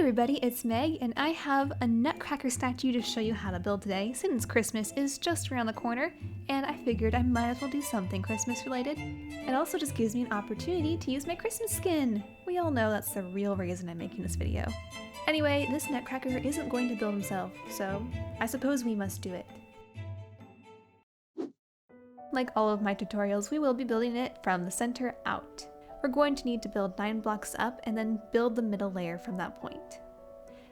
everybody, it's Meg, and I have a Nutcracker statue to show you how to build today, since Christmas is just around the corner, and I figured I might as well do something Christmas related. It also just gives me an opportunity to use my Christmas skin! We all know that's the real reason I'm making this video. Anyway, this Nutcracker isn't going to build himself, so I suppose we must do it. Like all of my tutorials, we will be building it from the center out. We're going to need to build 9 blocks up and then build the middle layer from that point.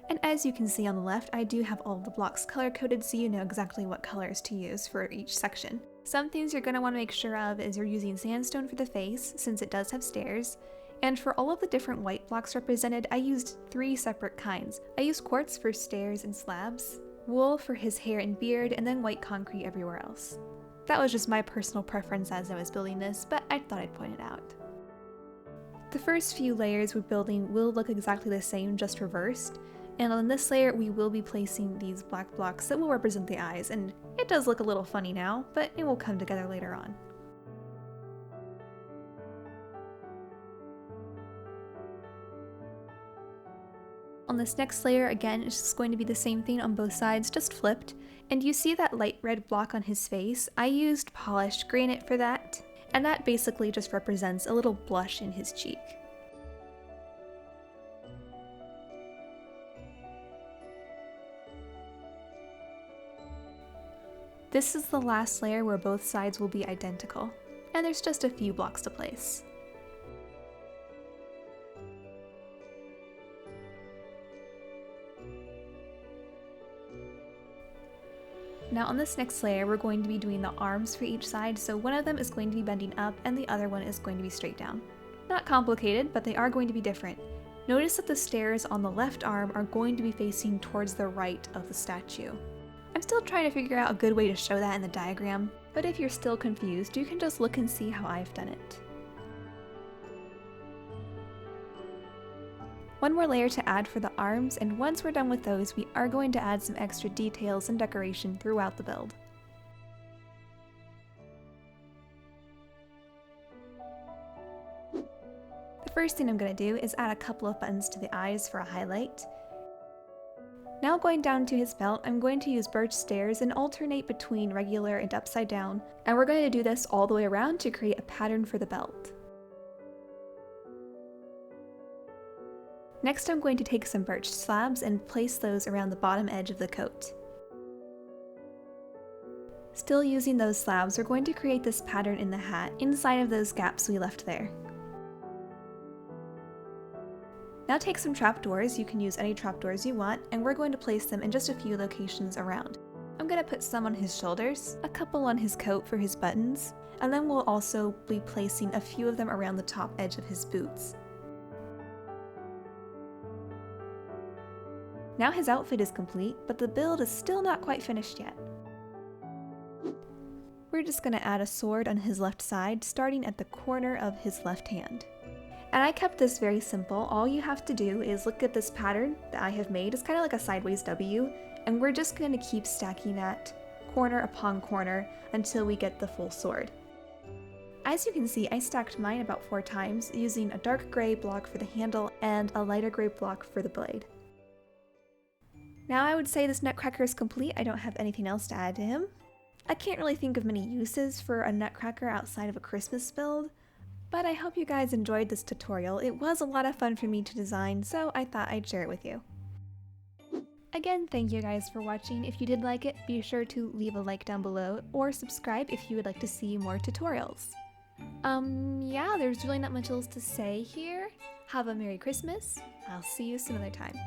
And as you can see on the left, I do have all of the blocks color coded so you know exactly what colors to use for each section. Some things you're going to want to make sure of is you're using sandstone for the face, since it does have stairs. And for all of the different white blocks represented, I used 3 separate kinds. I used quartz for stairs and slabs, wool for his hair and beard, and then white concrete everywhere else. That was just my personal preference as I was building this, but I thought I'd point it out. The first few layers we're building will look exactly the same, just reversed, and on this layer we will be placing these black blocks that will represent the eyes, and it does look a little funny now, but it will come together later on. On this next layer, again, it's just going to be the same thing on both sides, just flipped, and you see that light red block on his face? I used polished granite for that. And that basically just represents a little blush in his cheek. This is the last layer where both sides will be identical, and there's just a few blocks to place. Now on this next layer, we're going to be doing the arms for each side, so one of them is going to be bending up and the other one is going to be straight down. Not complicated, but they are going to be different. Notice that the stairs on the left arm are going to be facing towards the right of the statue. I'm still trying to figure out a good way to show that in the diagram, but if you're still confused, you can just look and see how I've done it. One more layer to add for the arms, and once we're done with those, we are going to add some extra details and decoration throughout the build. The first thing I'm going to do is add a couple of buttons to the eyes for a highlight. Now going down to his belt, I'm going to use birch stairs and alternate between regular and upside down, and we're going to do this all the way around to create a pattern for the belt. Next, I'm going to take some birch slabs and place those around the bottom edge of the coat. Still using those slabs, we're going to create this pattern in the hat inside of those gaps we left there. Now take some trapdoors, you can use any trapdoors you want, and we're going to place them in just a few locations around. I'm going to put some on his shoulders, a couple on his coat for his buttons, and then we'll also be placing a few of them around the top edge of his boots. Now his outfit is complete, but the build is still not quite finished yet. We're just going to add a sword on his left side, starting at the corner of his left hand. And I kept this very simple. All you have to do is look at this pattern that I have made. It's kind of like a sideways W, and we're just going to keep stacking that corner upon corner until we get the full sword. As you can see, I stacked mine about 4 times, using a dark gray block for the handle and a lighter gray block for the blade. Now I would say this Nutcracker is complete. I don't have anything else to add to him. I can't really think of many uses for a Nutcracker outside of a Christmas build, but I hope you guys enjoyed this tutorial. It was a lot of fun for me to design, so I thought I'd share it with you. Again, thank you guys for watching. If you did like it, be sure to leave a like down below, or subscribe if you would like to see more tutorials. Yeah, there's really not much else to say here. Have a Merry Christmas. I'll see you some other time.